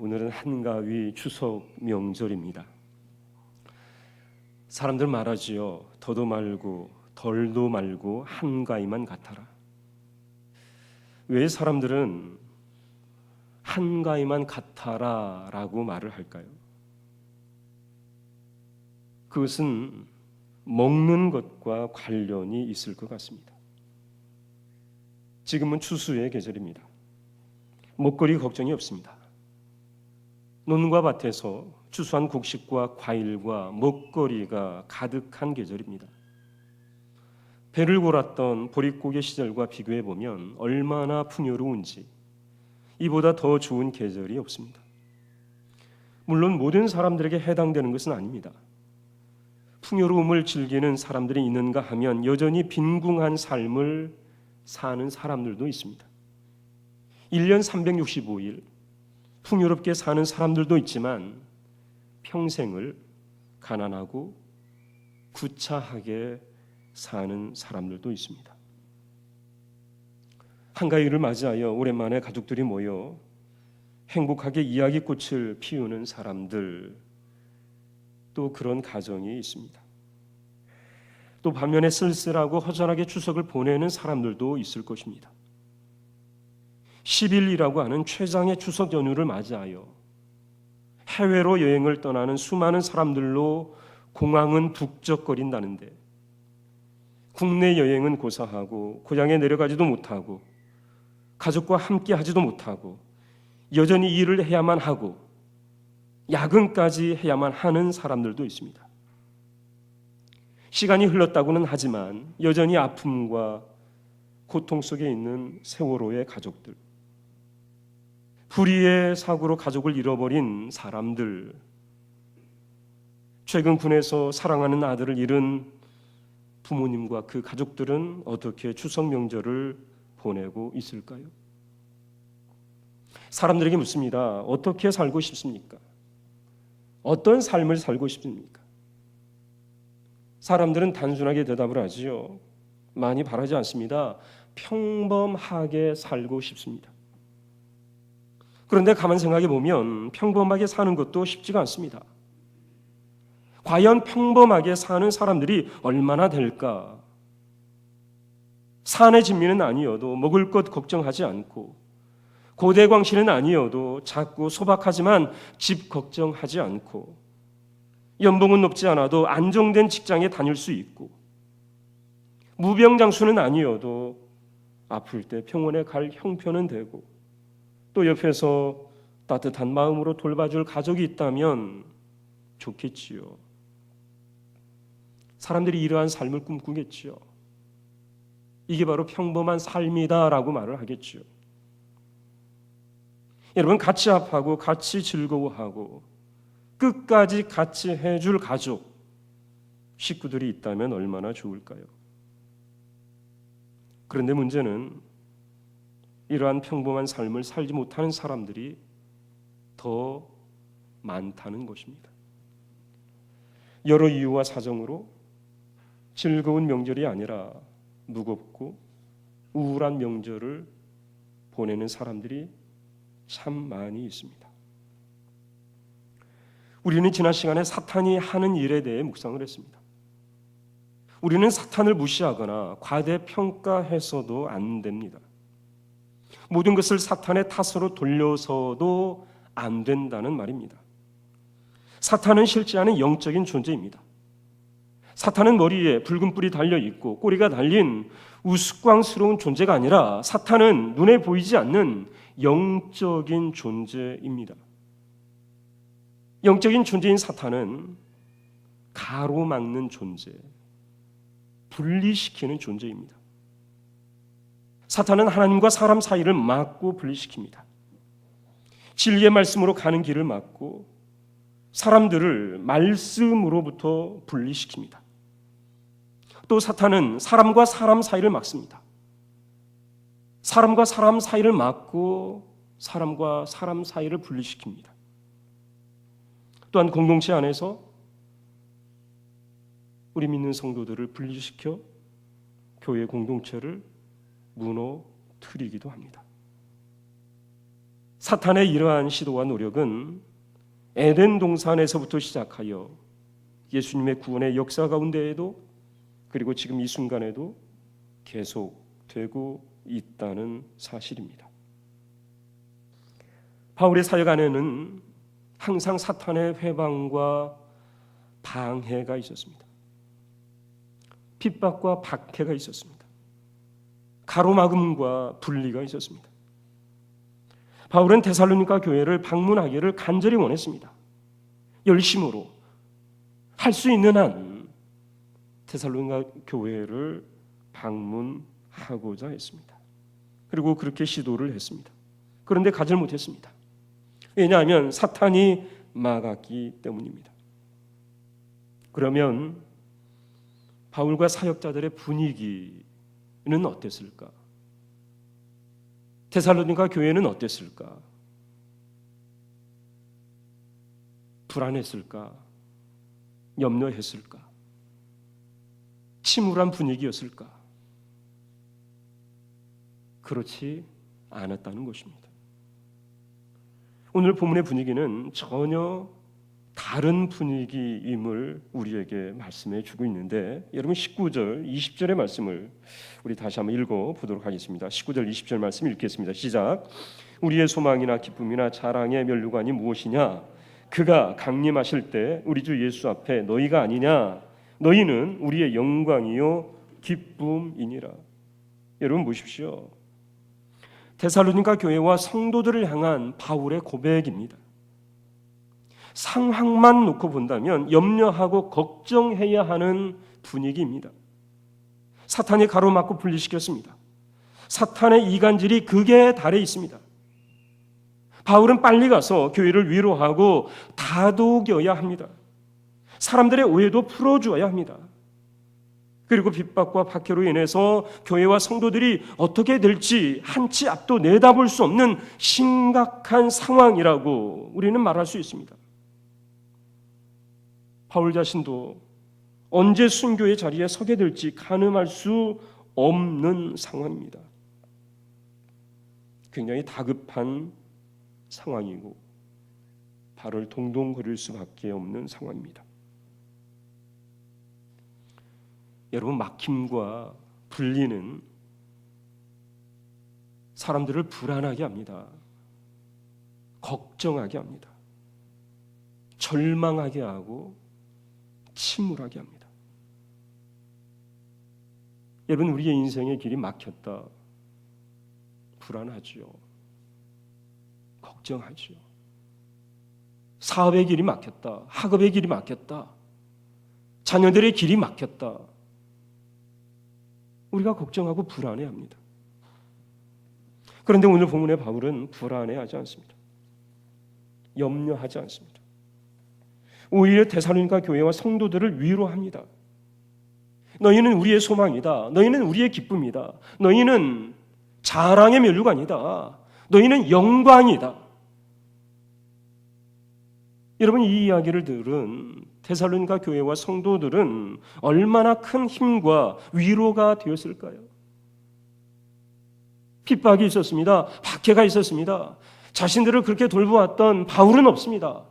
오늘은 한가위 추석 명절입니다. 사람들 말하지요. 더도 말고 덜도 말고 한가위만 같아라. 왜 사람들은 한가위만 같아라 라고 말을 할까요? 그것은 먹는 것과 관련이 있을 것 같습니다. 지금은 추수의 계절입니다. 먹거리 걱정이 없습니다. 논과 밭에서 추수한 곡식과 과일과 먹거리가 가득한 계절입니다. 배를 골았던 보릿고개 시절과 비교해 보면 얼마나 풍요로운지 이보다 더 좋은 계절이 없습니다. 물론 모든 사람들에게 해당되는 것은 아닙니다. 풍요로움을 즐기는 사람들이 있는가 하면 여전히 빈궁한 삶을 사는 사람들도 있습니다. 1년 365일 풍요롭게 사는 사람들도 있지만 평생을 가난하고 구차하게 사는 사람들도 있습니다. 한가위를 맞이하여 오랜만에 가족들이 모여 행복하게 이야기꽃을 피우는 사람들, 또 그런 가정이 있습니다. 또 반면에 쓸쓸하고 허전하게 추석을 보내는 사람들도 있을 것입니다. 10일이라고 하는 최장의 추석 연휴를 맞이하여 해외로 여행을 떠나는 수많은 사람들로 공항은 북적거린다는데 국내 여행은 고사하고 고향에 내려가지도 못하고 가족과 함께 하지도 못하고 여전히 일을 해야만 하고 야근까지 해야만 하는 사람들도 있습니다. 시간이 흘렀다고는 하지만 여전히 아픔과 고통 속에 있는 세월호의 가족들, 불의의 사고로 가족을 잃어버린 사람들, 최근 군에서 사랑하는 아들을 잃은 부모님과 그 가족들은 어떻게 추석 명절을 보내고 있을까요? 사람들에게 묻습니다. 어떻게 살고 싶습니까? 어떤 삶을 살고 싶습니까? 사람들은 단순하게 대답을 하지요. 많이 바라지 않습니다. 평범하게 살고 싶습니다. 그런데 가만 생각해 보면 평범하게 사는 것도 쉽지가 않습니다. 과연 평범하게 사는 사람들이 얼마나 될까? 산의 진미는 아니어도 먹을 것 걱정하지 않고 고대광신은 아니어도 작고 소박하지만 집 걱정하지 않고 연봉은 높지 않아도 안정된 직장에 다닐 수 있고 무병장수는 아니어도 아플 때 병원에 갈 형편은 되고 또 옆에서 따뜻한 마음으로 돌봐줄 가족이 있다면 좋겠지요. 사람들이 이러한 삶을 꿈꾸겠지요. 이게 바로 평범한 삶이다라고 말을 하겠지요. 여러분, 같이 아파하고 같이 즐거워하고 끝까지 같이 해줄 가족, 식구들이 있다면 얼마나 좋을까요? 그런데 문제는 이러한 평범한 삶을 살지 못하는 사람들이 더 많다는 것입니다. 여러 이유와 사정으로 즐거운 명절이 아니라 무겁고 우울한 명절을 보내는 사람들이 참 많이 있습니다. 우리는 지난 시간에 사탄이 하는 일에 대해 묵상을 했습니다. 우리는 사탄을 무시하거나 과대평가해서도 안 됩니다. 모든 것을 사탄의 탓으로 돌려서도 안 된다는 말입니다. 사탄은 실제 하는 영적인 존재입니다. 사탄은 머리에 붉은 뿔이 달려있고 꼬리가 달린 우스꽝스러운 존재가 아니라 사탄은 눈에 보이지 않는 영적인 존재입니다. 영적인 존재인 사탄은 가로막는 존재, 분리시키는 존재입니다. 사탄은 하나님과 사람 사이를 막고 분리시킵니다. 진리의 말씀으로 가는 길을 막고 사람들을 말씀으로부터 분리시킵니다. 또 사탄은 사람과 사람 사이를 막습니다. 사람과 사람 사이를 막고 사람과 사람 사이를 분리시킵니다. 또한 공동체 안에서 우리 믿는 성도들을 분리시켜 교회 공동체를 무너뜨리기도 합니다. 사탄의 이러한 시도와 노력은 에덴 동산에서부터 시작하여 예수님의 구원의 역사 가운데에도 그리고 지금 이 순간에도 계속되고 있다는 사실입니다. 바울의 사역 안에는 항상 사탄의 회방과 방해가 있었습니다. 핍박과 박해가 있었습니다. 가로막음과 분리가 있었습니다. 바울은 데살로니가 교회를 방문하기를 간절히 원했습니다. 열심으로 할 수 있는 한 데살로니가 교회를 방문하고자 했습니다. 그리고 그렇게 시도를 했습니다. 그런데 가지 못했습니다. 왜냐하면 사탄이 막았기 때문입니다. 그러면 바울과 사역자들의 분위기는 어땠을까? 데살로니가 교회는 어땠을까? 불안했을까? 염려했을까? 침울한 분위기였을까? 그렇지 않았다는 것입니다. 오늘 본문의 분위기는 전혀 다른 분위기임을 우리에게 말씀해 주고 있는데, 여러분 19절, 20절의 말씀을 우리 다시 한번 읽어보도록 하겠습니다. 19절, 20절 말씀 읽겠습니다. 시작. 우리의 소망이나 기쁨이나 자랑의 면류관이 무엇이냐? 그가 강림하실 때 우리 주 예수 앞에 너희가 아니냐? 너희는 우리의 영광이요 기쁨이니라. 여러분 보십시오. 데살로니가 교회와 성도들을 향한 바울의 고백입니다. 상황만 놓고 본다면 염려하고 걱정해야 하는 분위기입니다. 사탄이 가로막고 분리시켰습니다. 사탄의 이간질이 극에 달해 있습니다. 바울은 빨리 가서 교회를 위로하고 다독여야 합니다. 사람들의 오해도 풀어주어야 합니다. 그리고 핍박과 박해로 인해서 교회와 성도들이 어떻게 될지 한치 앞도 내다볼 수 없는 심각한 상황이라고 우리는 말할 수 있습니다. 바울 자신도 언제 순교의 자리에 서게 될지 가늠할 수 없는 상황입니다. 굉장히 다급한 상황이고 발을 동동거릴 수밖에 없는 상황입니다. 여러분, 막힘과 분리는 사람들을 불안하게 합니다. 걱정하게 합니다. 절망하게 하고 침울하게 합니다. 여러분, 우리의 인생의 길이 막혔다. 불안하지요. 걱정하지요. 사업의 길이 막혔다. 학업의 길이 막혔다. 자녀들의 길이 막혔다. 우리가 걱정하고 불안해합니다. 그런데 오늘 본문의 바울은 불안해하지 않습니다. 염려하지 않습니다. 오히려 데살로니가 교회와 성도들을 위로합니다. 너희는 우리의 소망이다. 너희는 우리의 기쁨이다. 너희는 자랑의 면류관이다. 너희는 영광이다. 여러분, 이 이야기를 들은 데살로니가 교회와 성도들은 얼마나 큰 힘과 위로가 되었을까요? 핍박이 있었습니다. 박해가 있었습니다. 자신들을 그렇게 돌보았던 바울은 없습니다.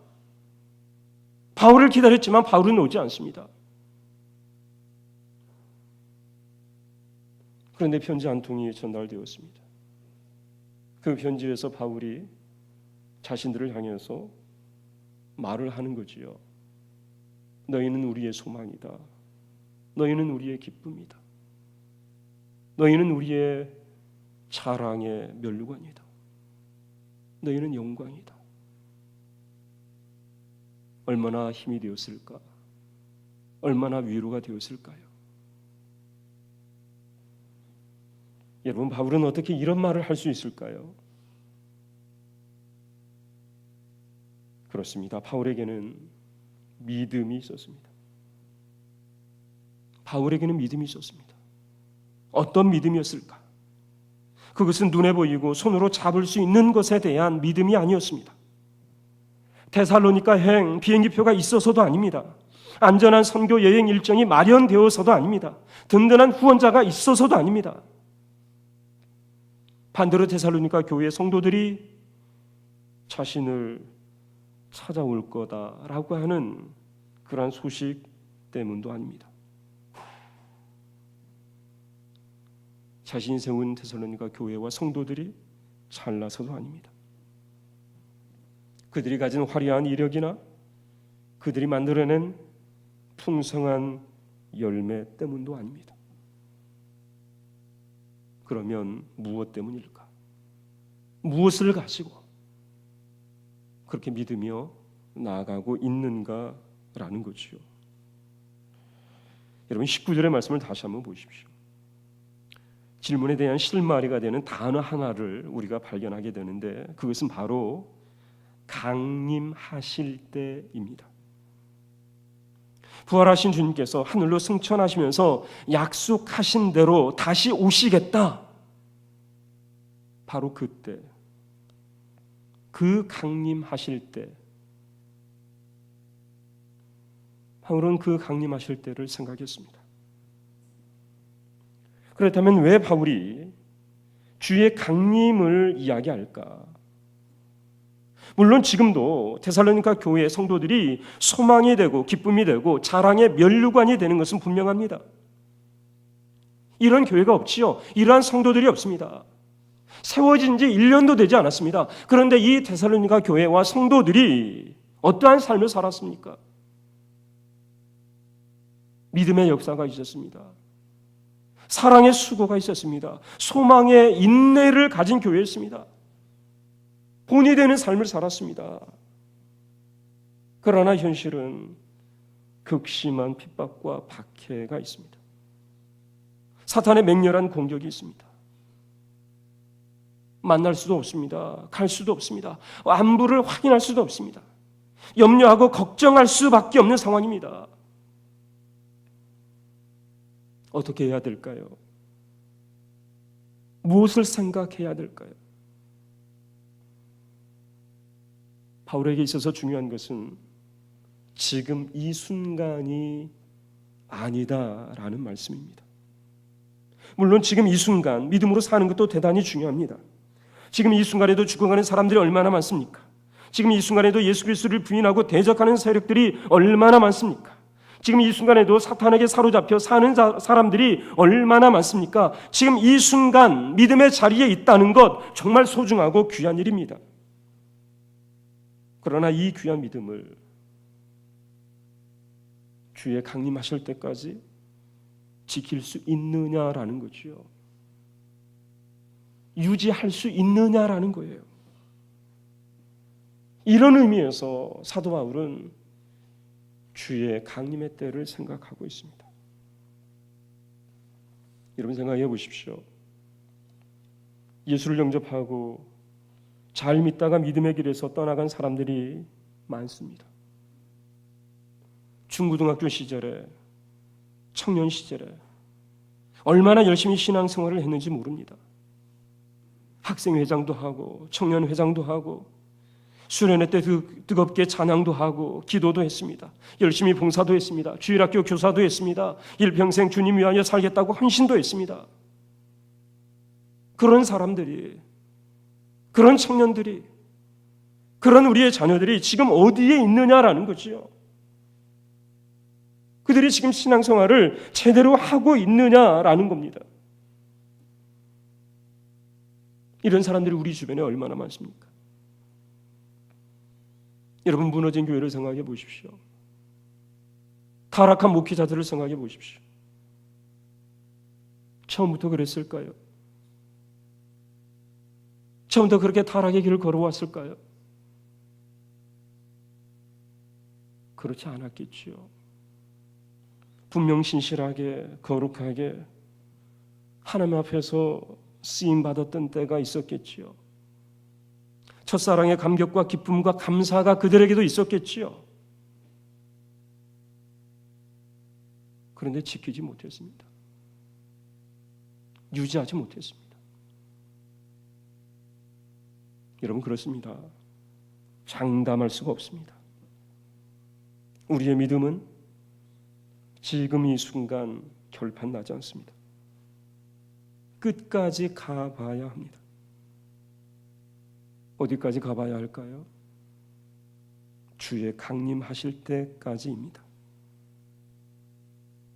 바울을 기다렸지만 바울은 오지 않습니다. 그런데 편지 한 통이 전달되었습니다. 그 편지에서 바울이 자신들을 향해서 말을 하는 거지요. 너희는 우리의 소망이다. 너희는 우리의 기쁨이다. 너희는 우리의 자랑의 면류관이다. 너희는 영광이다. 얼마나 힘이 되었을까? 얼마나 위로가 되었을까요? 여러분, 바울은 어떻게 이런 말을 할 수 있을까요? 그렇습니다. 바울에게는 믿음이 있었습니다. 바울에게는 믿음이 있었습니다. 어떤 믿음이었을까? 그것은 눈에 보이고 손으로 잡을 수 있는 것에 대한 믿음이 아니었습니다. 데살로니가 비행기표가 있어서도 아닙니다. 안전한 선교 여행 일정이 마련되어서도 아닙니다. 든든한 후원자가 있어서도 아닙니다. 반대로 데살로니가 교회 성도들이 자신을 찾아올 거다라고 하는 그러한 소식 때문도 아닙니다. 자신이 세운 데살로니가 교회와 성도들이 잘나서도 아닙니다. 그들이 가진 화려한 이력이나 그들이 만들어낸 풍성한 열매 때문도 아닙니다. 그러면 무엇 때문일까? 무엇을 가지고 그렇게 믿으며 나아가고 있는가라는 거죠. 여러분 19절의 말씀을 다시 한번 보십시오. 질문에 대한 실마리가 되는 단어 하나를 우리가 발견하게 되는데 그것은 바로 강림하실 때입니다. 부활하신 주님께서 하늘로 승천하시면서 약속하신 대로 다시 오시겠다. 바로 그때, 그 강림하실 때, 바울은 그 강림하실 때를 생각했습니다. 그렇다면 왜 바울이 주의 강림을 이야기할까? 물론 지금도 데살로니가 교회의 성도들이 소망이 되고 기쁨이 되고 자랑의 면류관이 되는 것은 분명합니다. 이런 교회가 없지요. 이러한 성도들이 없습니다. 세워진 지 1년도 되지 않았습니다. 그런데 이 데살로니가 교회와 성도들이 어떠한 삶을 살았습니까? 믿음의 역사가 있었습니다. 사랑의 수고가 있었습니다. 소망의 인내를 가진 교회였습니다. 본이 되는 삶을 살았습니다. 그러나 현실은 극심한 핍박과 박해가 있습니다. 사탄의 맹렬한 공격이 있습니다. 만날 수도 없습니다. 갈 수도 없습니다. 안부를 확인할 수도 없습니다. 염려하고 걱정할 수밖에 없는 상황입니다. 어떻게 해야 될까요? 무엇을 생각해야 될까요? 바울에게 있어서 중요한 것은 지금 이 순간이 아니다라는 말씀입니다. 물론 지금 이 순간 믿음으로 사는 것도 대단히 중요합니다. 지금 이 순간에도 죽어가는 사람들이 얼마나 많습니까? 지금 이 순간에도 예수 그리스도를 부인하고 대적하는 세력들이 얼마나 많습니까? 지금 이 순간에도 사탄에게 사로잡혀 사는 사람들이 얼마나 많습니까? 지금 이 순간 믿음의 자리에 있다는 것 정말 소중하고 귀한 일입니다. 그러나 이 귀한 믿음을 주의 강림하실 때까지 지킬 수 있느냐라는 거지요. 유지할 수 있느냐라는 거예요. 이런 의미에서 사도 바울은 주의 강림의 때를 생각하고 있습니다. 여러분 생각해 보십시오. 예수를 영접하고 잘 믿다가 믿음의 길에서 떠나간 사람들이 많습니다. 중고등학교 시절에, 청년 시절에 얼마나 열심히 신앙생활을 했는지 모릅니다. 학생회장도 하고 청년회장도 하고 수련회 때 뜨겁게 찬양도 하고 기도도 했습니다. 열심히 봉사도 했습니다. 주일학교 교사도 했습니다. 일평생 주님 위하여 살겠다고 헌신도 했습니다. 그런 사람들이, 그런 청년들이, 그런 우리의 자녀들이 지금 어디에 있느냐라는 거지요. 그들이 지금 신앙생활을 제대로 하고 있느냐라는 겁니다. 이런 사람들이 우리 주변에 얼마나 많습니까? 여러분 무너진 교회를 생각해 보십시오. 타락한 목회자들을 생각해 보십시오. 처음부터 그랬을까요? 처음부터 그렇게 타락의 길을 걸어왔을까요? 그렇지 않았겠지요. 분명 신실하게 거룩하게 하나님 앞에서 쓰임받았던 때가 있었겠지요. 첫사랑의 감격과 기쁨과 감사가 그들에게도 있었겠지요. 그런데 지키지 못했습니다. 유지하지 못했습니다. 여러분 그렇습니다. 장담할 수가 없습니다. 우리의 믿음은 지금 이 순간 결판 나지 않습니다. 끝까지 가봐야 합니다. 어디까지 가봐야 할까요? 주의 강림하실 때까지입니다.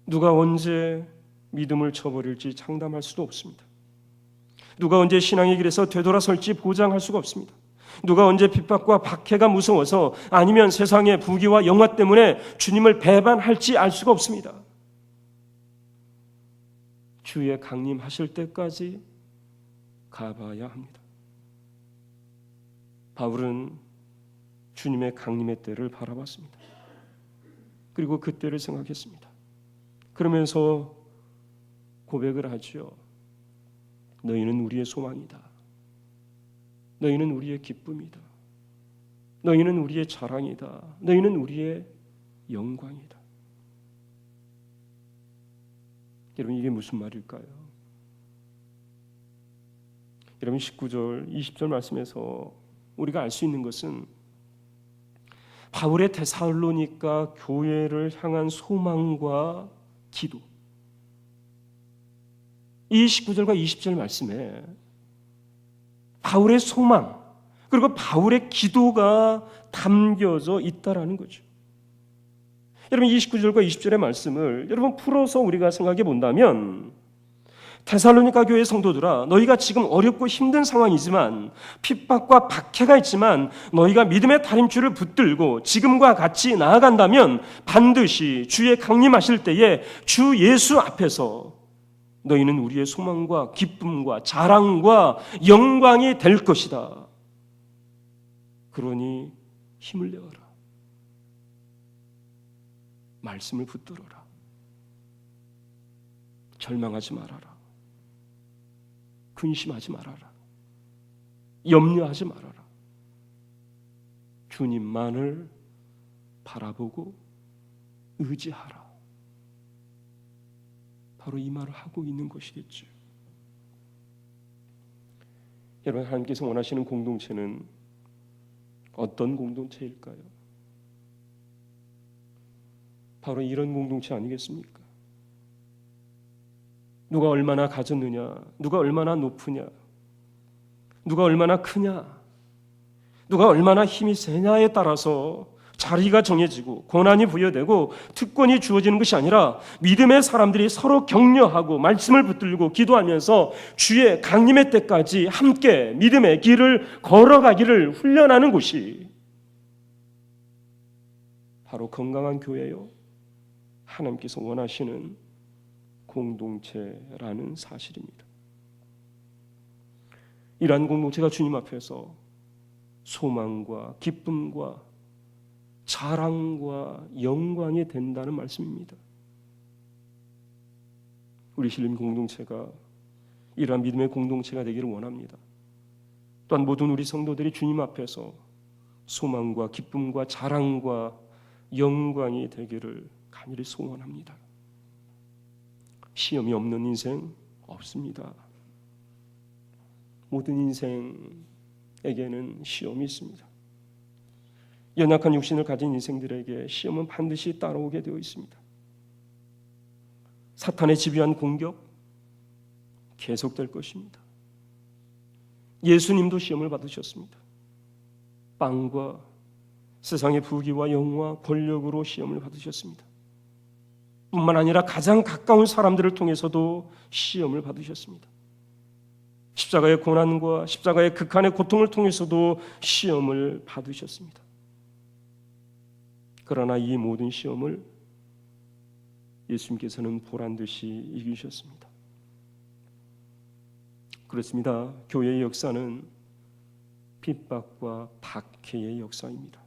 누가 언제 믿음을 쳐버릴지 장담할 수도 없습니다. 누가 언제 신앙의 길에서 되돌아설지 보장할 수가 없습니다. 누가 언제 핍박과 박해가 무서워서 아니면 세상의 부귀와 영화 때문에 주님을 배반할지 알 수가 없습니다. 주의 강림하실 때까지 가봐야 합니다. 바울은 주님의 강림의 때를 바라봤습니다. 그리고 그 때를 생각했습니다. 그러면서 고백을 하죠. 너희는 우리의 소망이다. 너희는 우리의 기쁨이다. 너희는 우리의 자랑이다. 너희는 우리의 영광이다. 여러분, 이게 무슨 말일까요? 여러분, 19절, 20절 말씀에서 우리가 알 수 있는 것은 바울의 데살로니가 교회를 향한 소망과 기도, 이 19절과 20절 말씀에 바울의 소망 그리고 바울의 기도가 담겨져 있다라는 거죠. 여러분, 29절과 20절의 말씀을 여러분 풀어서 우리가 생각해 본다면, 데살로니가 교회 성도들아, 너희가 지금 어렵고 힘든 상황이지만, 핍박과 박해가 있지만 너희가 믿음의 다림줄을 붙들고 지금과 같이 나아간다면 반드시 주의 강림하실 때에 주 예수 앞에서 너희는 우리의 소망과 기쁨과 자랑과 영광이 될 것이다. 그러니 힘을 내어라. 말씀을 붙들어라. 절망하지 말아라. 근심하지 말아라. 염려하지 말아라. 주님만을 바라보고 의지하라. 바로 이 말을 하고 있는 것이겠죠. 여러분, 하나님께서 원하시는 공동체는 어떤 공동체일까요? 바로 이런 공동체 아니겠습니까? 누가 얼마나 가졌느냐, 누가 얼마나 높으냐, 누가 얼마나 크냐, 누가 얼마나 힘이 세냐에 따라서 자리가 정해지고 권한이 부여되고 특권이 주어지는 것이 아니라 믿음의 사람들이 서로 격려하고 말씀을 붙들고 기도하면서 주의 강림의 때까지 함께 믿음의 길을 걸어가기를 훈련하는 곳이 바로 건강한 교회요, 하나님께서 원하시는 공동체라는 사실입니다. 이러한 공동체가 주님 앞에서 소망과 기쁨과 자랑과 영광이 된다는 말씀입니다. 우리 신림 공동체가 이러한 믿음의 공동체가 되기를 원합니다. 또한 모든 우리 성도들이 주님 앞에서 소망과 기쁨과 자랑과 영광이 되기를 간절히 소원합니다. 시험이 없는 인생 없습니다. 모든 인생에게는 시험이 있습니다. 연약한 육신을 가진 인생들에게 시험은 반드시 따라오게 되어 있습니다. 사탄의 집요한 공격 계속될 것입니다. 예수님도 시험을 받으셨습니다. 빵과 세상의 부귀와 영화, 권력으로 시험을 받으셨습니다. 뿐만 아니라 가장 가까운 사람들을 통해서도 시험을 받으셨습니다. 십자가의 고난과 십자가의 극한의 고통을 통해서도 시험을 받으셨습니다. 그러나 이 모든 시험을 예수님께서는 보란듯이 이기셨습니다. 그렇습니다. 교회의 역사는 핍박과 박해의 역사입니다.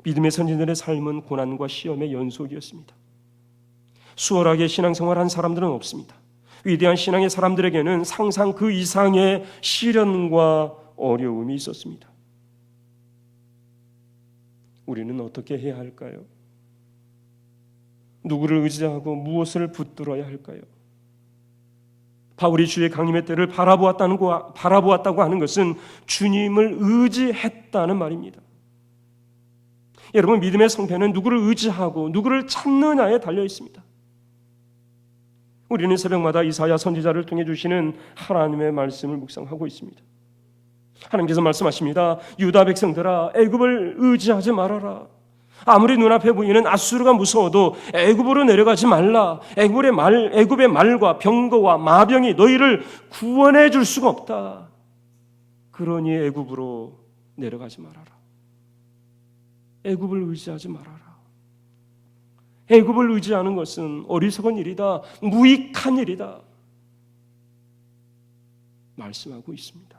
믿음의 선진들의 삶은 고난과 시험의 연속이었습니다. 수월하게 신앙생활한 사람들은 없습니다. 위대한 신앙의 사람들에게는 상상 그 이상의 시련과 어려움이 있었습니다. 우리는 어떻게 해야 할까요? 누구를 의지하고 무엇을 붙들어야 할까요? 바울이 주의 강림의 때를 바라보았다고 하는 것은 주님을 의지했다는 말입니다. 여러분, 믿음의 성패는 누구를 의지하고 누구를 찾느냐에 달려 있습니다. 우리는 새벽마다 이사야 선지자를 통해 주시는 하나님의 말씀을 묵상하고 있습니다. 하나님께서 말씀하십니다. 유다 백성들아, 애굽을 의지하지 말아라. 아무리 눈앞에 보이는 아수르가 무서워도 애굽으로 내려가지 말라. 애굽의 말과 병거와 마병이 너희를 구원해 줄 수가 없다. 그러니 애굽으로 내려가지 말아라. 애굽을 의지하지 말아라. 애굽을 의지하는 것은 어리석은 일이다. 무익한 일이다. 말씀하고 있습니다.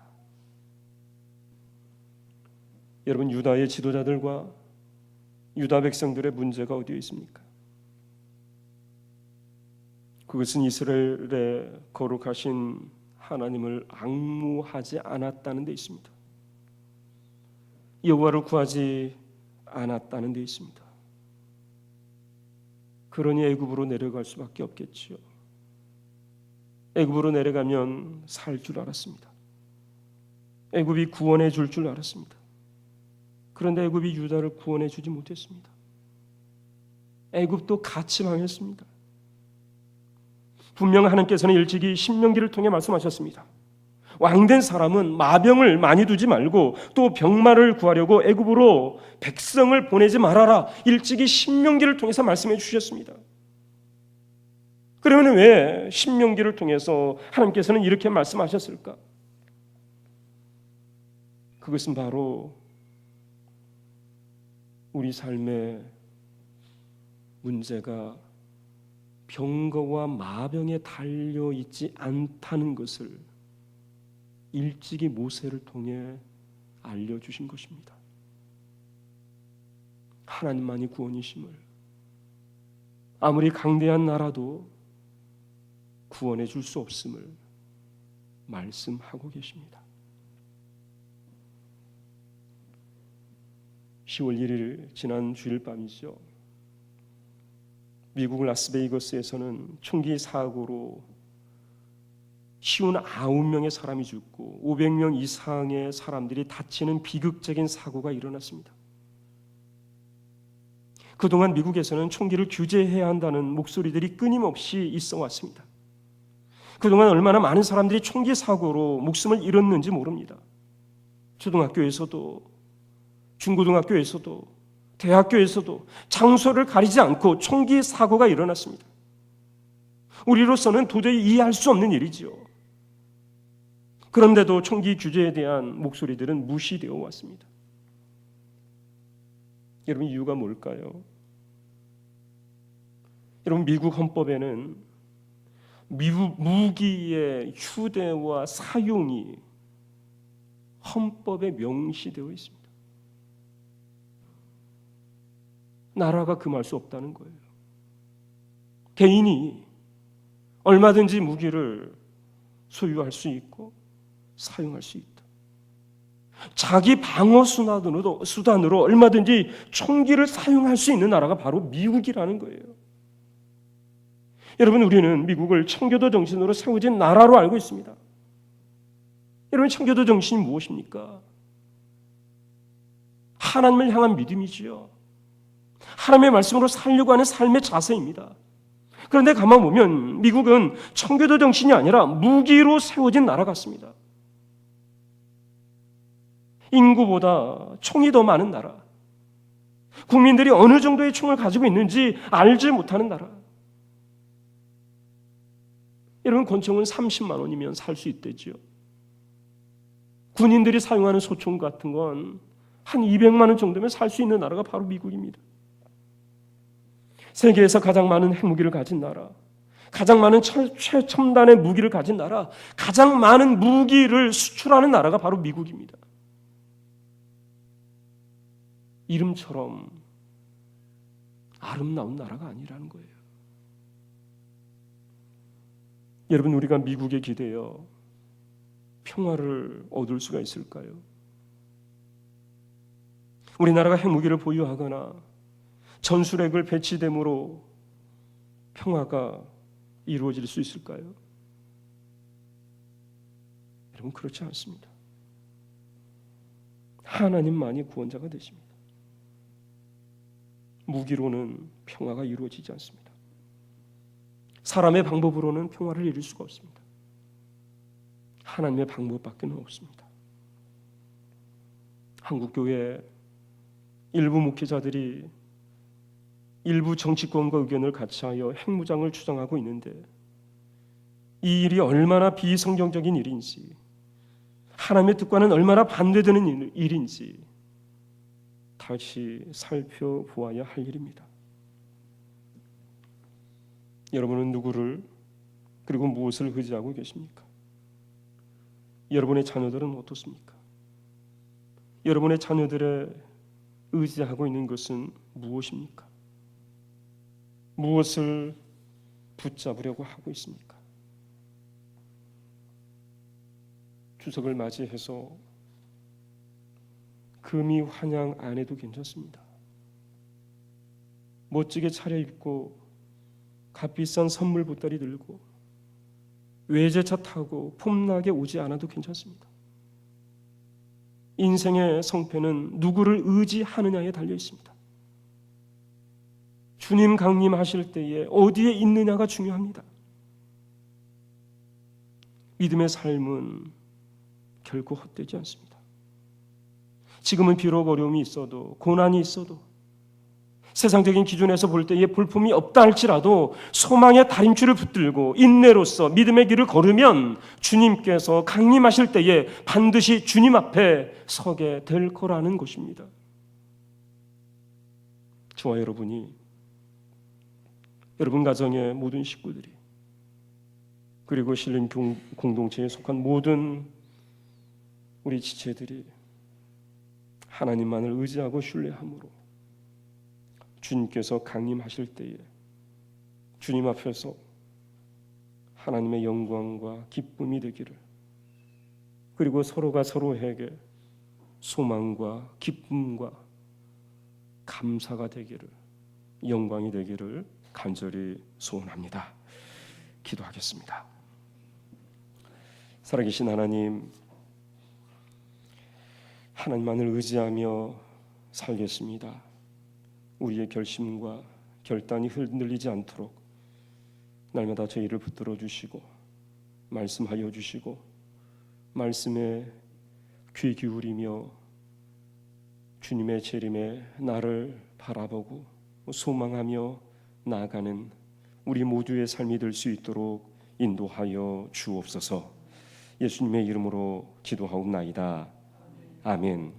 여러분, 유다의 지도자들과 유다 백성들의 문제가 어디에 있습니까? 그것은 이스라엘의 거룩하신 하나님을 앙무하지 않았다는 데 있습니다. 여호와를 구하지 않았다는 데 있습니다. 그러니 애굽으로 내려갈 수밖에 없겠지요. 애굽으로 내려가면 살 줄 알았습니다. 애굽이 구원해 줄 줄 알았습니다. 그런데 애굽이 유다를 구원해 주지 못했습니다. 애굽도 같이 망했습니다. 분명 하나님께서는 일찍이 신명기를 통해 말씀하셨습니다. 왕된 사람은 마병을 많이 두지 말고 또 병마를 구하려고 애굽으로 백성을 보내지 말아라. 일찍이 신명기를 통해서 말씀해 주셨습니다. 그러면 왜 신명기를 통해서 하나님께서는 이렇게 말씀하셨을까? 그것은 바로 우리 삶의 문제가 병거와 마병에 달려 있지 않다는 것을 일찍이 모세를 통해 알려주신 것입니다. 하나님만이 구원이심을, 아무리 강대한 나라도 구원해 줄 수 없음을 말씀하고 계십니다. 10월 1일 지난 주일 밤이죠. 미국 라스베이거스에서는 총기 사고로 59명의 사람이 죽고 500명 이상의 사람들이 다치는 비극적인 사고가 일어났습니다. 그동안 미국에서는 총기를 규제해야 한다는 목소리들이 끊임없이 있어 왔습니다. 그동안 얼마나 많은 사람들이 총기 사고로 목숨을 잃었는지 모릅니다. 초등학교에서도 중고등학교에서도 대학교에서도 장소를 가리지 않고 총기 사고가 일어났습니다. 우리로서는 도저히 이해할 수 없는 일이지요. 그런데도 총기 규제에 대한 목소리들은 무시되어 왔습니다. 여러분, 이유가 뭘까요? 여러분, 미국 헌법에는 무기의 휴대와 사용이 헌법에 명시되어 있습니다. 나라가 금할 수 없다는 거예요. 개인이 얼마든지 무기를 소유할 수 있고 사용할 수 있다. 자기 방어 수단으로 얼마든지 총기를 사용할 수 있는 나라가 바로 미국이라는 거예요. 여러분, 우리는 미국을 청교도 정신으로 세워진 나라로 알고 있습니다. 여러분, 청교도 정신이 무엇입니까? 하나님을 향한 믿음이지요. 하나님의 말씀으로 살려고 하는 삶의 자세입니다. 그런데 가만 보면 미국은 청교도 정신이 아니라 무기로 세워진 나라 같습니다. 인구보다 총이 더 많은 나라, 국민들이 어느 정도의 총을 가지고 있는지 알지 못하는 나라. 여러분, 권총은 30만 원이면 살 수 있대지요. 군인들이 사용하는 소총 같은 건 한 200만 원 정도면 살 수 있는 나라가 바로 미국입니다. 세계에서 가장 많은 핵무기를 가진 나라, 가장 많은 최첨단의 무기를 가진 나라, 가장 많은 무기를 수출하는 나라가 바로 미국입니다. 이름처럼 아름다운 나라가 아니라는 거예요. 여러분, 우리가 미국에 기대어 평화를 얻을 수가 있을까요? 우리나라가 핵무기를 보유하거나 전술핵을 배치됨으로 평화가 이루어질 수 있을까요? 여러분, 그렇지 않습니다. 하나님만이 구원자가 되십니다. 무기로는 평화가 이루어지지 않습니다. 사람의 방법으로는 평화를 이룰 수가 없습니다. 하나님의 방법밖에 없습니다. 한국교회 일부 목회자들이 일부 정치권과 의견을 같이하여 핵무장을 주장하고 있는데 이 일이 얼마나 비성경적인 일인지, 하나님의 뜻과는 얼마나 반대되는 일인지 다시 살펴보아야 할 일입니다. 여러분은 누구를 그리고 무엇을 의지하고 계십니까? 여러분의 자녀들은 어떻습니까? 여러분의 자녀들의 의지하고 있는 것은 무엇입니까? 무엇을 붙잡으려고 하고 있습니까? 추석을 맞이해서 금이 환영 안 해도 괜찮습니다. 멋지게 차려입고 값비싼 선물 보따리 들고 외제차 타고 폼나게 오지 않아도 괜찮습니다. 인생의 성패는 누구를 의지하느냐에 달려 있습니다. 주님 강림하실 때에 어디에 있느냐가 중요합니다. 믿음의 삶은 결코 헛되지 않습니다. 지금은 비록 어려움이 있어도, 고난이 있어도, 세상적인 기준에서 볼 때에 볼품이 없다 할지라도 소망의 다림줄을 붙들고 인내로서 믿음의 길을 걸으면 주님께서 강림하실 때에 반드시 주님 앞에 서게 될 거라는 것입니다. 저와 여러분이, 여러분 가정의 모든 식구들이, 그리고 신림 공동체에 속한 모든 우리 지체들이 하나님만을 의지하고 신뢰함으로 주님께서 강림하실 때에 주님 앞에서 하나님의 영광과 기쁨이 되기를, 그리고 서로가 서로에게 소망과 기쁨과 감사가 되기를, 영광이 되기를 간절히 소원합니다. 기도하겠습니다. 살아계신 하나님, 하나님만을 의지하며 살겠습니다. 우리의 결심과 결단이 흔들리지 않도록 날마다 저희를 붙들어 주시고 말씀하여 주시고 말씀에 귀 기울이며 주님의 재림에 나를 바라보고 소망하며 나아가는 우리 모두의 삶이 될 수 있도록 인도하여 주옵소서. 예수님의 이름으로 기도하옵나이다. 아멘.